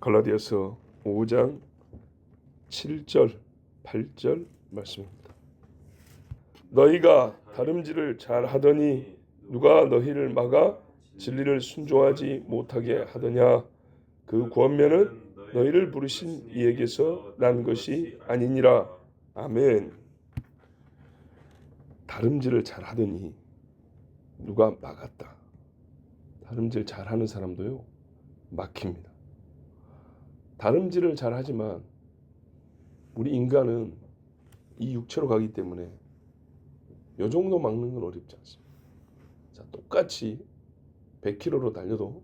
갈라디아서 5장 7절 8절 말씀입니다. 너희가 다름질을 잘하더니 누가 너희를 막아 진리를 순종하지 못하게 하더냐. 그 권면은 너희를 부르신 이에게서 난 것이 아니니라. 아멘. 다름질을 잘하더니 누가 막았다. 다름질 잘하는 사람도요 막힙니다. 다름질을 잘하지만 우리 인간은 이 육체로 가기 때문에 요 정도 막는 건 어렵지 않습니다. 자, 똑같이 100km로 달려도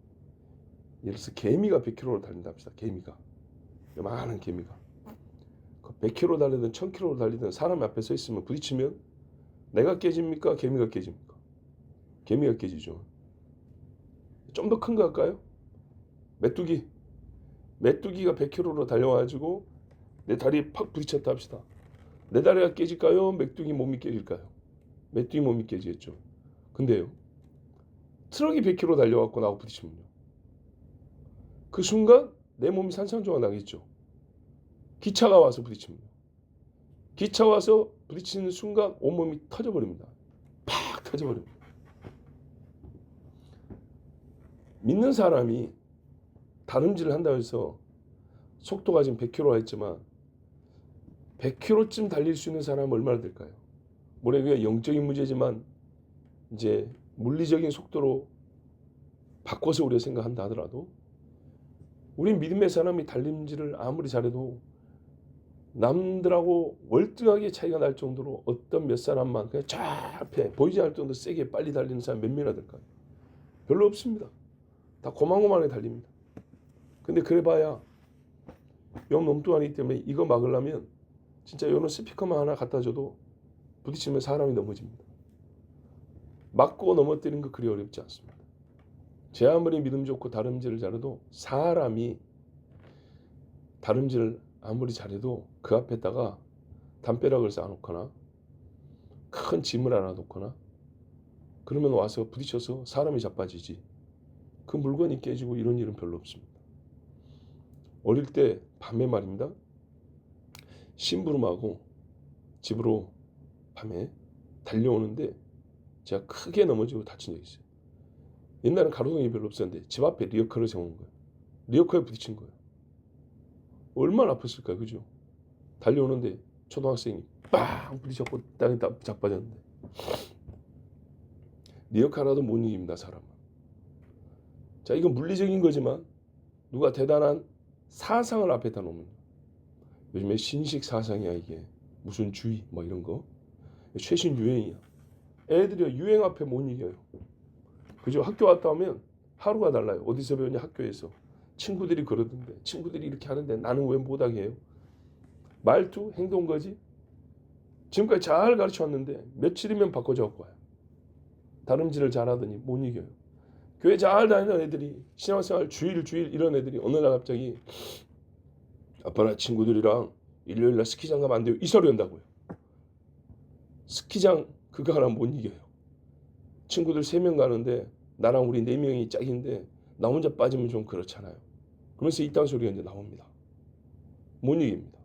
예를 들어서 개미가 100km로 달린다 합시다. 개미가 요만한 개미가 100km 달리든 1000km로 달리든 사람 앞에 서 있으면 부딪히면 내가 깨집니까? 개미가 깨집니까? 개미가 깨지죠. 좀 더 큰 거 할까요? 메뚜기가 100km로 달려와가지고 내 다리에 팍 부딪혔다 합시다. 내 다리가 깨질까요? 메뚜기 몸이 깨질까요? 메뚜기 몸이 깨지겠죠. 근데요, 트럭이 100km 달려왔고 나하고 부딪히면요, 그 순간 내 몸이 산산조각 나겠죠. 기차가 와서 부딪히면요, 기차 와서 부딪히는 순간 온몸이 터져버립니다. 팍 터져버립니다. 믿는 사람이 다름질을 한다고 해서 속도가 지금 100km가 했지만 100km쯤 달릴 수 있는 사람은 얼마나 될까요? 물론 그게 영적인 문제지만 이제 물리적인 속도로 바꿔서 우리가 생각한다 하더라도 우리 믿음의 사람이 달림질을 아무리 잘해도 남들하고 월등하게 차이가 날 정도로 어떤 몇 사람만 그냥 저 앞에 보이지 않을 정도로 세게 빨리 달리는 사람 몇 명이나 될까요? 별로 없습니다. 다 고만고만하게 달립니다. 근데 그래봐야 영 몸뚱아리 때문에 이거 막으려면 진짜 이런 스피커만 하나 갖다 줘도 부딪히면 사람이 넘어집니다. 막고 넘어뜨리는 거 그리 어렵지 않습니다. 제 아무리 믿음 좋고 다름질을 잘해도 사람이 다름질을 아무리 잘해도 그 앞에다가 담벼락을 쌓아놓거나 큰 짐을 하나 놓거나 그러면 와서 부딪혀서 사람이 자빠지지 그 물건이 깨지고 이런 일은 별로 없습니다. 어릴 때 밤에 말입니다. 심부름하고 집으로 밤에 달려오는데 제가 크게 넘어지고 다친 적이 있어요. 옛날엔 가로등이 별로 없었는데 집 앞에 리어카를 세우는 거예요. 리어카에 부딪힌 거예요. 얼마나 아팠을까요? 그죠? 달려오는데 초등학생이 빵 부딪혔고 땅에 자빠졌는데 리어카라도 못 이깁니다. 사람은. 자, 이건 물리적인 거지만 누가 대단한 사상을 앞에다 놓으면 요즘에 신식 사상이야 이게 무슨 주의 뭐 이런 거 최신 유행이야. 애들이 유행 앞에 못 이겨요. 그죠? 학교 갔다 오면 하루가 달라요. 어디서 배웠냐? 학교에서. 친구들이 그러던데 친구들이 이렇게 하는데 나는 왜 못하게 해요? 말투, 행동 거지. 지금까지 잘 가르쳐왔는데 며칠이면 바꿔줘 갖고 와요. 다름질을 잘하더니 못 이겨요. 교회 잘 다니는 애들이 신앙생활 주일 이런 애들이 어느 날 갑자기 아빠 나 친구들이랑 일요일날 스키장 가면 안 돼요. 이 소리 한다고요. 스키장 그거 하나 못 이겨요. 친구들 3명 가는데 나랑 우리 4명이 짝인데 나 혼자 빠지면 좀 그렇잖아요. 그러면서 이딴 소리가 이제 나옵니다. 못 이깁니다.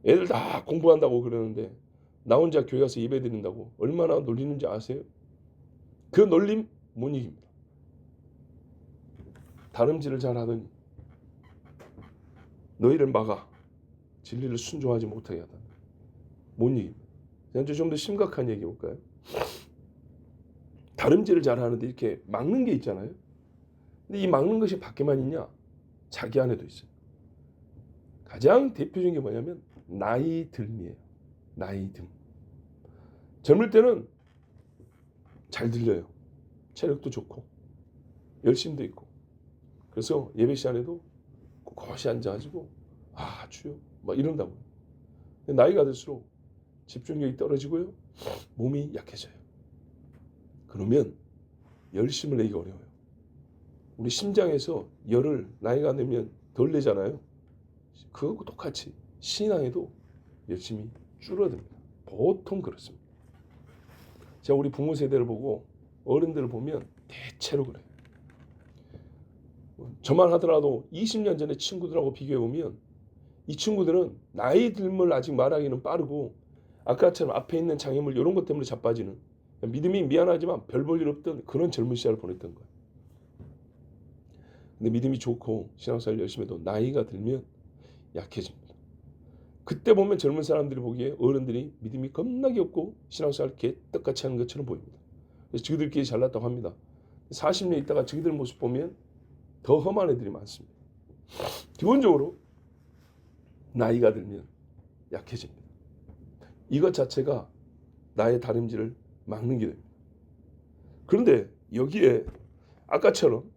애들 다 공부한다고 그러는데 나 혼자 교회 가서 예배 드린다고 얼마나 놀리는지 아세요? 그 놀림 못 이깁니다. 다름질을 잘하더니 너희를 막아 진리를 순종하지 못하게 하다. 못 이깁니다. 이제 좀 더 심각한 얘기 볼까요? 다름질을 잘하는데 이렇게 막는 게 있잖아요. 근데 이 막는 것이 밖에만 있냐? 자기 안에도 있어요. 가장 대표적인 게 뭐냐면 나이 듦이에요. 나이 듦. 젊을 때는 잘 들려요. 체력도 좋고 열심도 있고. 그래서 예배 시간에도 곳곳이 앉아가지고 아 주여 막 이런다고요. 나이가 들수록 집중력이 떨어지고요. 몸이 약해져요. 그러면 열심을 내기가 어려워요. 우리 심장에서 열을 나이가 되면 덜 내잖아요. 그거하고 똑같이 신앙에도 열심히 줄어듭니다. 보통 그렇습니다. 제가 우리 부모 세대를 보고 어른들을 보면 대체로 그래요. 저만 하더라도 20년 전에 친구들하고 비교해 보면 이 친구들은 나이 들음을 아직 말하기는 빠르고 아까처럼 앞에 있는 장애물 이런 것 때문에 자빠지는, 믿음이 미안하지만 별 볼 일 없던 그런 젊은 시절을 보냈던 거예요. 근데 믿음이 좋고 신앙생활 열심히 해도 나이가 들면 약해집니다. 그때 보면 젊은 사람들이 보기에 어른들이 믿음이 겁나게 없고 신앙생활 개떡같이 하는 것처럼 보입니다. 그래서 저희들끼리 잘났다고 합니다. 40년 있다가 저희들 모습 보면 더 험한 애들이 많습니다. 기본적으로 나이가 들면 약해집니다. 이것 자체가 나의 다림질을 막는 게 됩니다. 그런데 여기에 아까처럼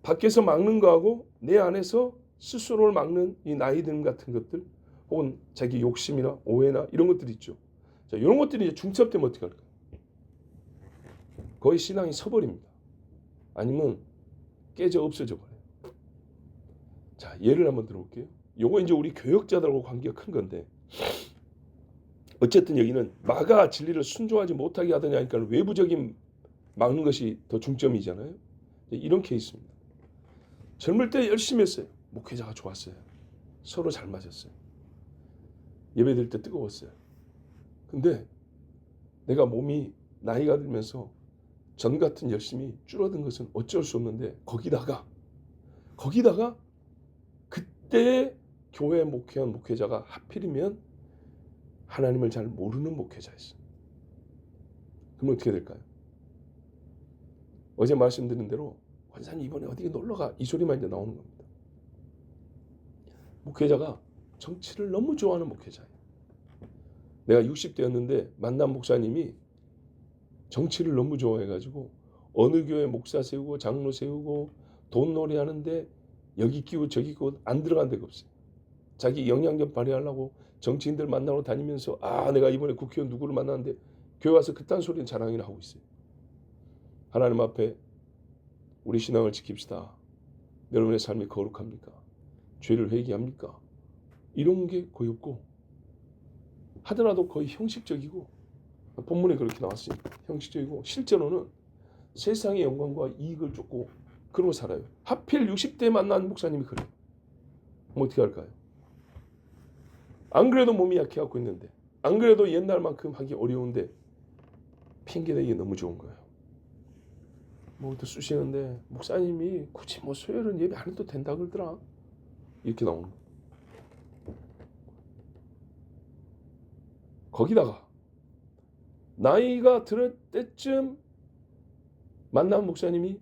밖에서 막는 거하고 내 안에서 스스로를 막는 이 나이 듦 같은 것들, 혹은 자기 욕심이나 오해나 이런 것들이 있죠. 자, 이런 것들이 이제 중첩되면 어떻게 할까요? 거의 신앙이 서버립니다. 아니면 깨져 없어져 버려요. 자, 예를 한번 들어볼게요. 요거 이제 우리 교역자들하고 관계가 큰 건데, 어쨌든 여기는 마가 진리를 순종하지 못하게 하더냐 하니까 외부적인 막는 것이 더 중점이잖아요. 이런 케이스입니다. 젊을 때 열심히 했어요. 목회자가 좋았어요. 서로 잘 맞았어요. 예배 드릴 때 뜨거웠어요. 근데 내가 몸이 나이가 들면서 전 같은 열심이 줄어든 것은 어쩔 수 없는데, 거기다가 그때 교회 목회한 목회자가 하필이면 하나님을 잘 모르는 목회자였어요. 그럼 어떻게 될까요? 어제 말씀드린 대로 권사님 이번에 어디 놀러가, 이 소리만 이제 나오는 겁니다. 목회자가 정치를 너무 좋아하는 목회자예요. 내가 60대였는데 만난 목사님이 정치를 너무 좋아해가지고 어느 교회 목사 세우고 장로 세우고 돈놀이 하는데 여기 끼고 저기 끼고 안 들어간 데가 없어요. 자기 영향력 발휘하려고 정치인들 만나러 다니면서 내가 이번에 국회의원 누구를 만났는데 교회 와서 그딴 소리는 자랑이나 하고 있어요. 하나님 앞에 우리 신앙을 지킵시다. 여러분의 삶이 거룩합니까? 죄를 회개합니까? 이런 게 거의 없고, 하더라도 거의 형식적이고, 본문에 그렇게 나왔으니까 형식적이고, 실제로는 세상의 영광과 이익을 쫓고 그러고 살아요. 하필 60대 만난 목사님이 그래요. 어떻게 할까요? 안 그래도 몸이 약해갖고 있는데, 안 그래도 옛날만큼 하기 어려운데 핑계대기 너무 좋은 거예요. 또 쑤시는데 목사님이 굳이 수요일은 예배 안 해도 된다 그러더라. 이렇게 나오는 거예요. 거기다가 나이가 들을 때쯤 만난 목사님이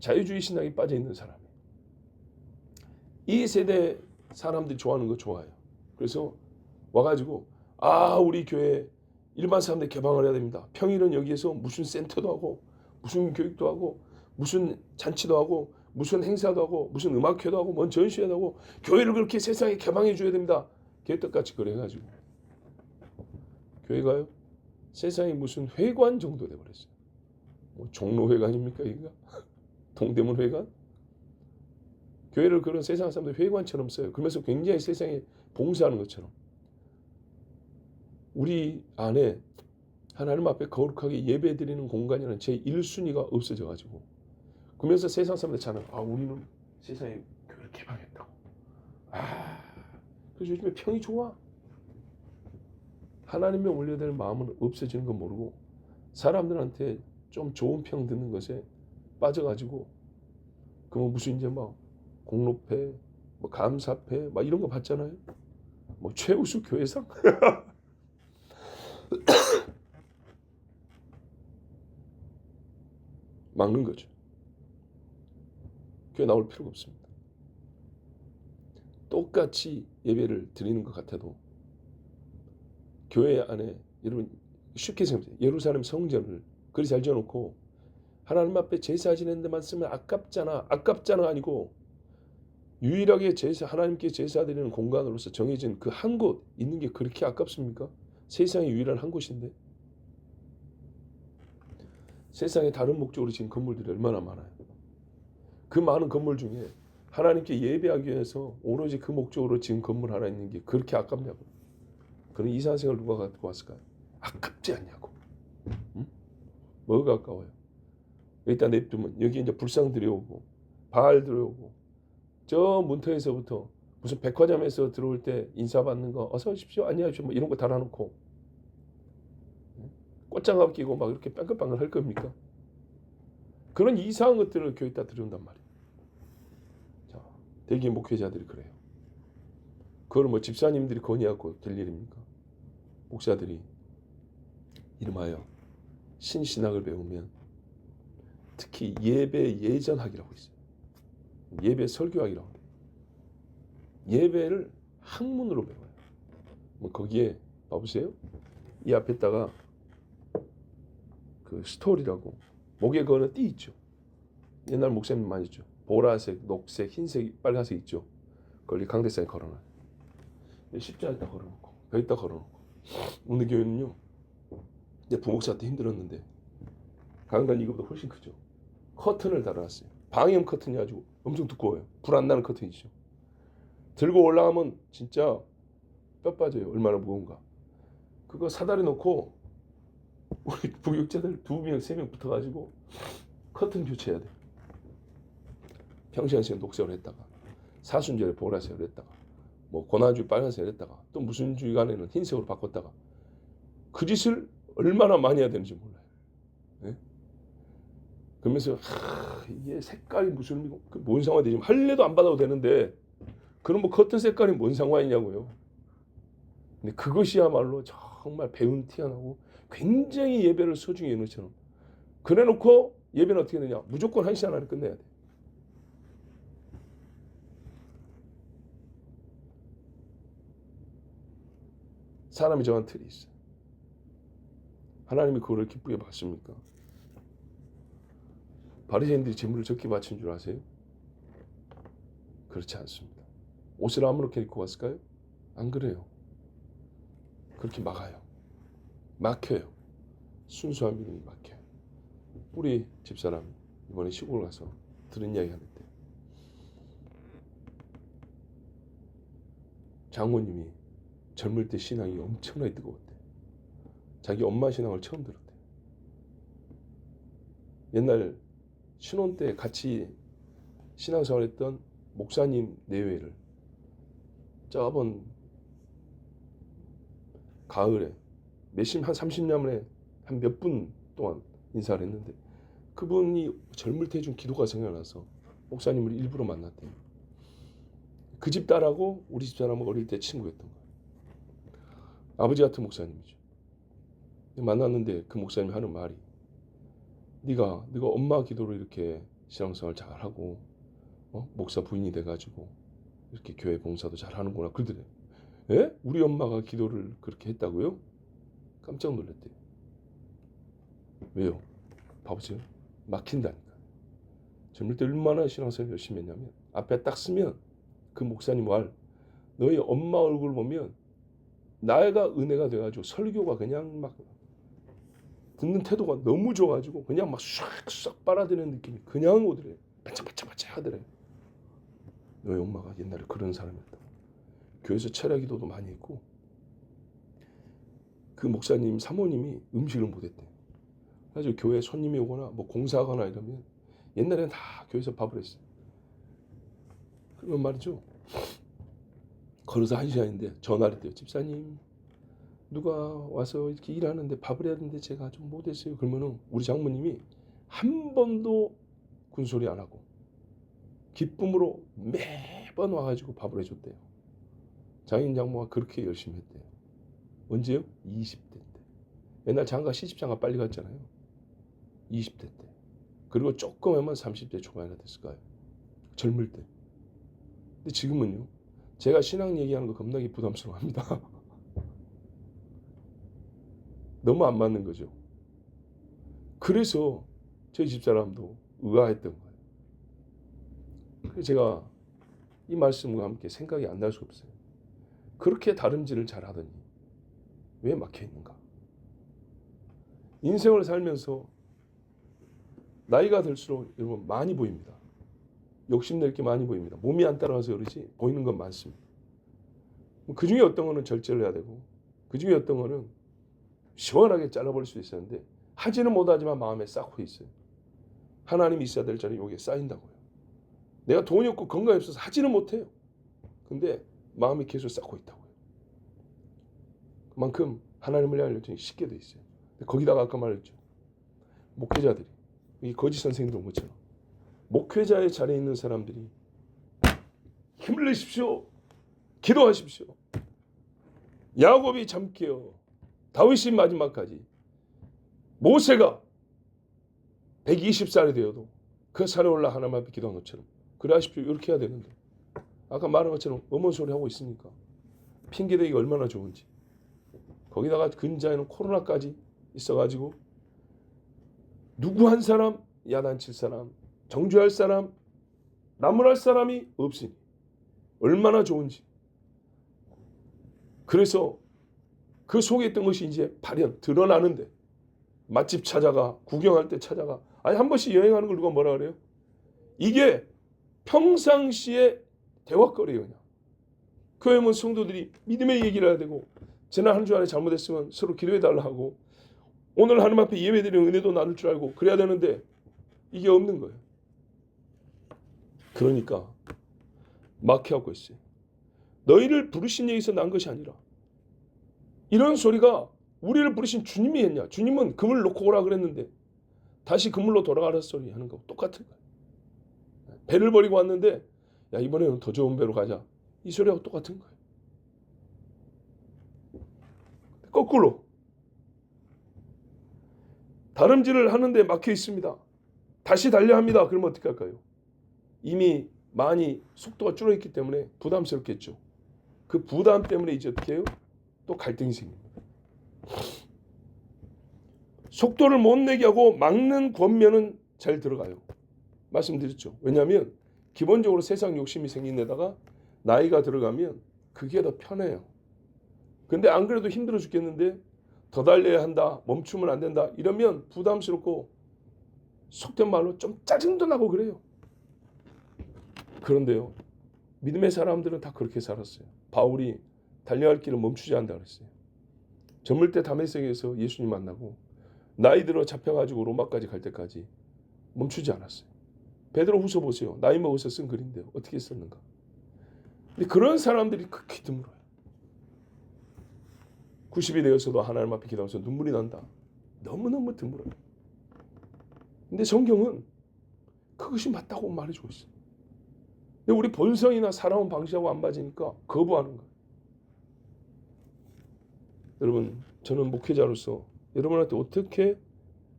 자유주의 신앙에 빠져 있는 사람이에요. 이 세대 사람들이 좋아하는 거 좋아해요. 그래서 와가지고 우리 교회 일반 사람들 개방을 해야 됩니다. 평일은 여기에서 무슨 센터도 하고 무슨 교육도 하고 무슨 잔치도 하고 무슨 행사도 하고 무슨 음악회도 하고 뭔 전시회도 하고 교회를 그렇게 세상에 개방해 줘야 됩니다. 개떡같이 그래가지고 교회가요 세상에 무슨 회관 정도 돼버렸어요. 종로회관입니까 이거? 동대문 회관? 교회를 그런 세상 사람들 회관처럼 써요. 그러면서 굉장히 세상에 봉사하는 것처럼. 우리 안에 하나님 앞에 거룩하게 예배드리는 공간이라는 제 1순위가 없어져가지고, 그러면서 세상 사람들 자랑, 우리는 세상에 교회를 개방했다고. 그래서 요즘에 평이 좋아. 하나님에 올려야 될 마음은 없어지는 건 모르고 사람들한테 좀 좋은 평 듣는 것에 빠져가지고, 무슨 이제 공로패, 감사패, 이런 거 받잖아요. 최우수 교회상? 막는 거죠. 교회 나올 필요가 없습니다. 똑같이 예배를 드리는 것 같아도 교회 안에, 여러분 쉽게 생각해보세요. 예루살렘 성전을 그리 잘 지어놓고 하나님 앞에 제사 지내는 데만 쓰면 아깝잖아. 아깝잖아 아니고 유일하게 하나님께 제사 드리는 공간으로서 정해진 그 한 곳 있는 게 그렇게 아깝습니까? 세상에 유일한 한 곳인데. 세상에 다른 목적으로 지은 건물들이 얼마나 많아요. 그 많은 건물 중에 하나님께 예배하기 위해서 오로지 그 목적으로 지은 건물 하나 있는 게 그렇게 아깝냐고. 그런 이상한 생각을 누가 갖고 왔을까요? 아깝지 않냐고. 응? 뭐가 아까워요? 일단 냅두면 여기 이제 불상 들여오고 바알 들어오고 저 문턱에서부터 무슨 백화점에서 들어올 때 인사받는 거 어서 오십시오 안녕하십시오 뭐 이런 거 달아놓고 꽃장갑 끼고 막 이렇게 빵글빵글 할 겁니까? 그런 이상한 것들을 교회에다 들여온단 말이에요. 자, 대개 목회자들이 그래요. 그걸 뭐 집사님들이 건의하고 될 일입니까? 목사들이 이름하여 신신학을 배우면 특히 예배 예전학이라고 있어요. 예배 설교학이라고 해요. 예배를 학문으로 배워요. 뭐 거기에 봐보세요. 이 앞에다가 그 스토리라고 목에 거는 띠 있죠. 옛날 목사님 많이 있죠. 보라색, 녹색, 흰색, 빨간색 있죠. 그걸 강대상에 걸어놔요. 십자에다 걸어놓고 여기다 걸어놓고 오늘 교회는요. 내 부목사 때 힘들었는데 강단 이거보다 훨씬 크죠. 커튼을 달아놨어요. 방염 커튼이 아주 엄청 두꺼워요. 불 안 나는 커튼이죠. 들고 올라가면 진짜 뼈 빠져요. 얼마나 무거운가. 그거 사다리 놓고 우리 부교육자들 2명, 3명 붙어가지고 커튼 교체해야 돼. 평시간생 녹색으로 했다가 사순절에 보라색으로 했다가 뭐 고난주의 빨간색으로 했다가 또 무슨 주간에는 흰색으로 바꿨다가 그 짓을 얼마나 많이 해야 되는지 몰라요. 네? 그러면서 이게 색깔이 무슨 뭔 상관이 되지? 할래도 안 받아도 되는데 그럼 뭐 커튼 색깔이 뭔 상관이냐고요. 근데 그것이야말로 정말 배운 티 안 나고 굉장히 예배를 소중히 여는 것처럼 그래놓고 예배는 어떻게 되냐? 무조건 1시간 안에 끝내야 돼. 사람이 정한 틀이 있어. 하나님이 그거를 기쁘게 받습니까? 바리새인들이 재물을 적게 바친 줄 아세요? 그렇지 않습니다. 옷을 아무렇게 입고 왔을까요? 안 그래요. 그렇게 막아요. 막혀요. 순수한 믿음이 막혀요. 우리 집사람 이번에 시골 가서 들은 이야기 하는데 장모님이 젊을 때 신앙이 엄청나게 뜨거웠대. 자기 엄마 신앙을 처음 들었대. 옛날 신혼 때 같이 신앙생활했던 목사님 내외를 저번 가을에 한 30년 만에 한 몇 분 동안 인사를 했는데 그분이 젊을 때 좀 기도가 생각나서 목사님을 일부러 만났대요. 그 집 딸하고 우리 집 사람은 어릴 때 친구였던 거예요. 아버지 같은 목사님이죠. 만났는데 그 목사님이 하는 말이 네가 엄마 기도로 이렇게 신앙생활 잘하고 목사 부인이 돼가지고 이렇게 교회 봉사도 잘하는구나 그러더래요. 예? 우리 엄마가 기도를 그렇게 했다고요? 깜짝 놀랐대요. 왜요? 봐보세요. 막힌다니까. 젊을 때 얼마나 신앙생활 열심히 했냐면 앞에 딱 쓰면 그 목사님 말 너희 엄마 얼굴 보면 나이가 은혜가 돼가지고 설교가 그냥 막 듣는 태도가 너무 좋아가지고 그냥 막 싹싹 빨아들이는 느낌이 그냥 오더래요. 반짝반짝반짝 하더래요. 너희 엄마가 옛날에 그런 사람이었다. 교회에서 철야 기도도 많이 했고 그 목사님 사모님이 음식을 못했대. 그래서 교회 손님이 오거나 뭐 공사하거나 이러면 옛날에는 다 교회에서 밥을 했어요. 그러면 말이죠. 걸어서 1시간인데 전화를 했대요. 집사님 누가 와서 이렇게 일하는데 밥을 해야 되는데 제가 좀 못했어요. 그러면은 우리 장모님이 한 번도 군소리 안 하고 기쁨으로 매번 와가지고 밥을 해줬대요. 장인 장모가 그렇게 열심히 했대요. 언제요? 20대 때. 옛날 장가 시집장가 빨리 갔잖아요. 20대 때. 그리고 조금 하면 30대 초반이나 됐을 거예요. 젊을 때. 근데 지금은요. 제가 신앙 얘기하는 거 겁나게 부담스러워합니다. 너무 안 맞는 거죠. 그래서 저희 집사람도 의아했던 거예요. 그래서 제가 이 말씀과 함께 생각이 안 날 수 없어요. 그렇게 다름질을 잘하더니 왜 막혀 있는가? 인생을 살면서 나이가 들수록 여러분 많이 보입니다. 욕심낼 게 많이 보입니다. 몸이 안 따라와서 그러지 보이는 건 많습니다. 그 중에 어떤 거는 절제를 해야 되고 그 중에 어떤 거는 시원하게 잘라버릴 수 있었는데 하지는 못하지만 마음에 쌓고 있어요. 하나님이 있어야 될 자리 여기에 쌓인다고요. 내가 돈이 없고 건강이 없어서 하지는 못해요. 근데 마음이 계속 쌓고 있다고요. 그만큼 하나님을 향한 열정이 쉽게 돼 있어요. 거기다가 아까 말했죠. 목회자들이, 이 거짓 선생님들 것처럼 목회자의 자리에 있는 사람들이 힘을 내십시오. 기도하십시오. 야곱이 잠깨어 다윗이 마지막까지, 모세가 120살이 되어도 그 산에 올라 하나님 앞에 기도한 것처럼 그래 하십시오. 이렇게 해야 되는데 아까 말한 것처럼 어머 소리 하고 있으니까 핑계대기가 얼마나 좋은지. 거기다가 근자에는 코로나까지 있어가지고 누구 한 사람 야단칠 사람, 정죄할 사람, 나무랄 사람이 없으니 얼마나 좋은지. 그래서 그 속에 있던 것이 이제 드러나는데, 맛집 찾아가, 구경할 때 찾아가, 아니 한 번씩 여행하는 걸 누가 뭐라 그래요? 이게 평상시에 대화거리예요. 그냥 교회 오면 성도들이 믿음의 얘기를 해야 되고, 지난 한 주 안에 잘못했으면 서로 기도해달라 하고, 오늘 하나님 앞에 예배드리는 은혜도 나눌 줄 알고 그래야 되는데 이게 없는 거예요. 그러니까 막혀하고 있어요. 너희를 부르신 얘기에서 난 것이 아니라, 이런 소리가 우리를 부르신 주님이 했냐? 주님은 그물 놓고 오라 그랬는데 다시 그물로 돌아가라 소리 하는 거 똑같은 거예요. 배를 버리고 왔는데 야 이번에는 더 좋은 배로 가자, 이 소리하고 똑같은 거예요. 거꾸로 다름질을 하는데 막혀 있습니다. 다시 달려야 합니다. 그러면 어떻게 할까요? 이미 많이 속도가 줄어있기 때문에 부담스럽겠죠. 그 부담 때문에 이제 어떻게 해요? 또 갈등이 생깁니다. 속도를 못 내게 하고 막는 권면은 잘 들어가요. 말씀드렸죠. 왜냐하면 기본적으로 세상 욕심이 생긴 데다가 나이가 들어가면 그게 더 편해요. 근데 안 그래도 힘들어 죽겠는데 더 달려야 한다, 멈추면 안 된다 이러면 부담스럽고 속된 말로 좀 짜증도 나고 그래요. 그런데요, 믿음의 사람들은 다 그렇게 살았어요. 바울이 달려갈 길을 멈추지 않는다 그랬어요. 젊을 때 다메섹에서 예수님 만나고 나이 들어 잡혀가지고 로마까지 갈 때까지 멈추지 않았어요. 베드로 후서 보세요. 나이 먹어서 쓴 글인데 어떻게 썼는가. 근데 그런 사람들이 극히 드물어요. 90이 되어서도 하나님 앞에 기도하면서 눈물이 난다. 너무너무 드물어요. 근데 성경은 그것이 맞다고 말해주고 있어요. 근데 우리 본성이나 살아온 방식하고 안 맞으니까 거부하는 거예요. 여러분, 저는 목회자로서 여러분한테 어떻게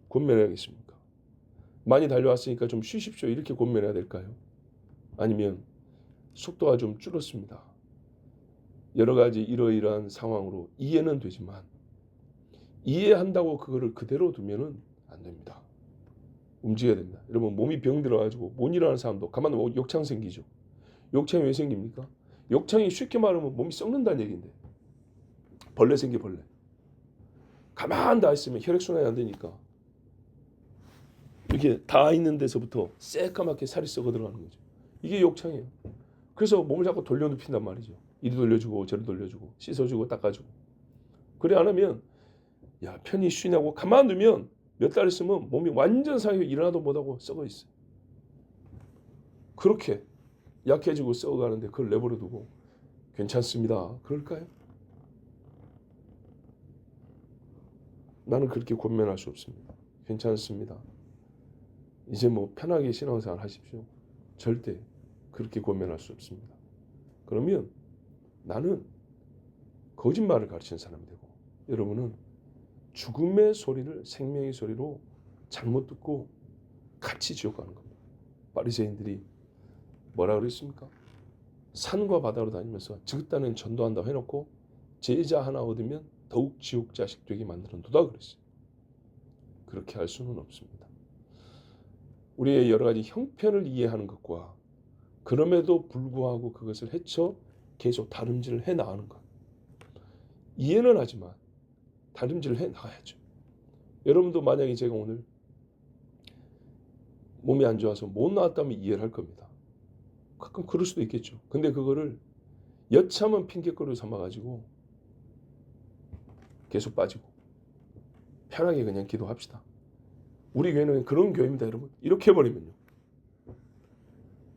권면해야겠습니까? 많이 달려왔으니까 좀 쉬십시오 이렇게 권면해야 될까요? 아니면 속도가 좀 줄었습니다. 여러 가지 이러이러한 상황으로 이해는 되지만 이해한다고 그거를 그대로 두면은 안 됩니다. 움직여야 됩니다. 여러분, 몸이 병들어가지고 못 일어나는 사람도 가만 두면 욕창 생기죠. 욕창이 왜 생깁니까? 욕창이 쉽게 말하면 몸이 썩는다는 얘기인데, 벌레 생기 벌레. 가만 다 있으면 혈액순환이 안 되니까 이렇게 다 있는 데서부터 새까맣게 살이 썩어 들어가는 거죠. 이게 욕창이에요. 그래서 몸을 자꾸 돌려눕힌단 말이죠. 이리 돌려주고 저리 돌려주고 씻어주고 닦아주고. 그래 안 하면 야 편히 쉬냐고 가만 두면 몇 달 있으면 몸이 완전 상해 일어나도 못하고 썩어 있어요. 그렇게 약해지고 썩어가는데 그걸 내버려 두고 괜찮습니다. 그럴까요? 나는 그렇게 권면할 수 없습니다. 괜찮습니다. 이제 뭐 편하게 신앙생활 하십시오. 절대 그렇게 권면할 수 없습니다. 그러면 나는 거짓말을 가르치는 사람이 되고 여러분은 죽음의 소리를 생명의 소리로 잘못 듣고 같이 지옥 가는 겁니다. 바리새인들이 뭐라 그랬습니까? 산과 바다로 다니면서 지긋다는 전도한다고 해놓고 제자 하나 얻으면 더욱 지옥 자식 되게 만들어놓다 그랬어요. 그렇게 할 수는 없습니다. 우리의 여러 가지 형편을 이해하는 것과 그럼에도 불구하고 그것을 헤쳐 계속 다름질을 해 나가는 것. 이해는 하지만 다름질을 해 나가야죠. 여러분도 만약에 제가 오늘 몸이 안 좋아서 못 나왔다면 이해를 할 겁니다. 가끔 그럴 수도 있겠죠. 근데 그거를 여참은 핑계거리로 삼아가지고 계속 빠지고 편하게 그냥 기도합시다. 우리 교회는 그런 교회입니다, 여러분. 이렇게 해버리면요.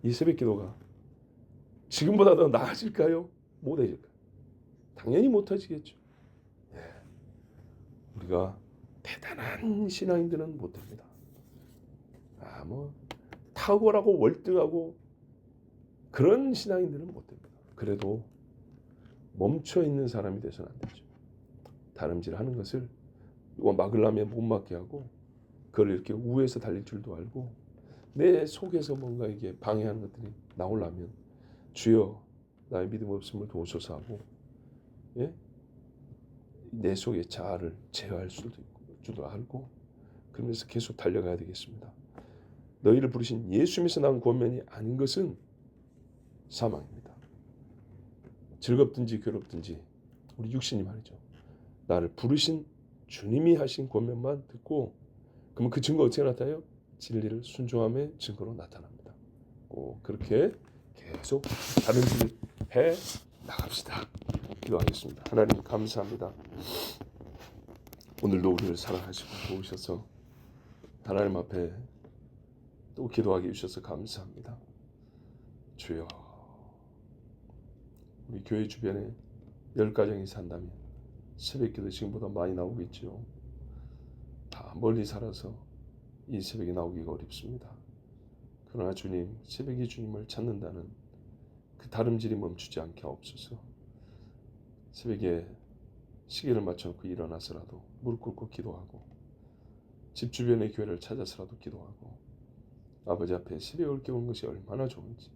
이 새벽 기도가 지금보다 더 나아질까요? 못해질까요? 당연히 못해지겠죠. 예. 우리가 대단한 신앙인들은 못됩니다. 뭐 탁월하고 월등하고 그런 신앙인들은 못됩니다. 그래도 멈춰 있는 사람이 돼서는 안 되죠. 다름질하는 것을 누가 막으려면 못 막게 하고 그걸 이렇게 우에서 달릴 줄도 알고 내 속에서 뭔가 이게 방해하는 것들이 나오려면 주여 나의 믿음 없음을 도우소서 하고 예? 내 속의 자아를 제어할 수도 있고 줄도 알고 그러면서 계속 달려가야 되겠습니다. 너희를 부르신 예수님에서 난 권면이 아닌 것은 사망입니다. 즐겁든지 괴롭든지 우리 육신이 말이죠. 나를 부르신 주님이 하신 권면만 듣고 그러면 그 증거 어떻게 나타나요? 진리를 순종함의 증거로 나타납니다. 꼭 그렇게 계속 다른 일을 해 나갑시다. 기도하겠습니다. 하나님 감사합니다. 오늘도 우리를 사랑하시고 도우셔서 하나님 앞에 또 기도하게 해주셔서 감사합니다. 주여 우리 교회 주변에 10가정이 산다면 새벽기도 지금보다 많이 나오고 있죠. 다 멀리 살아서 이 새벽에 나오기가 어렵습니다. 그러나 주님 새벽에 주님을 찾는다는 그 다름질이 멈추지 않게 하옵소서. 새벽에 시계를 맞춰놓고 일어나서라도 무릎 꿇고 기도하고 집 주변의 교회를 찾아서라도 기도하고 아버지 앞에 새벽을 깨우는 것이 얼마나 좋은지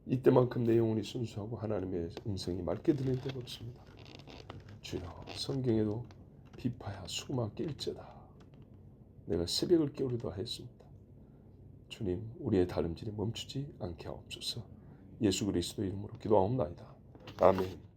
이때만큼 내 영혼이 순수하고 하나님의 음성이 맑게 들릴 때가 없습니다. 주여 성경에도 비파야 수마 낄지어다 내가 새벽을 깨우리다 했습니다. 주님 우리의 다름질이 멈추지 않게 하옵소서. 예수 그리스도 이름으로 기도하옵나이다. 아멘.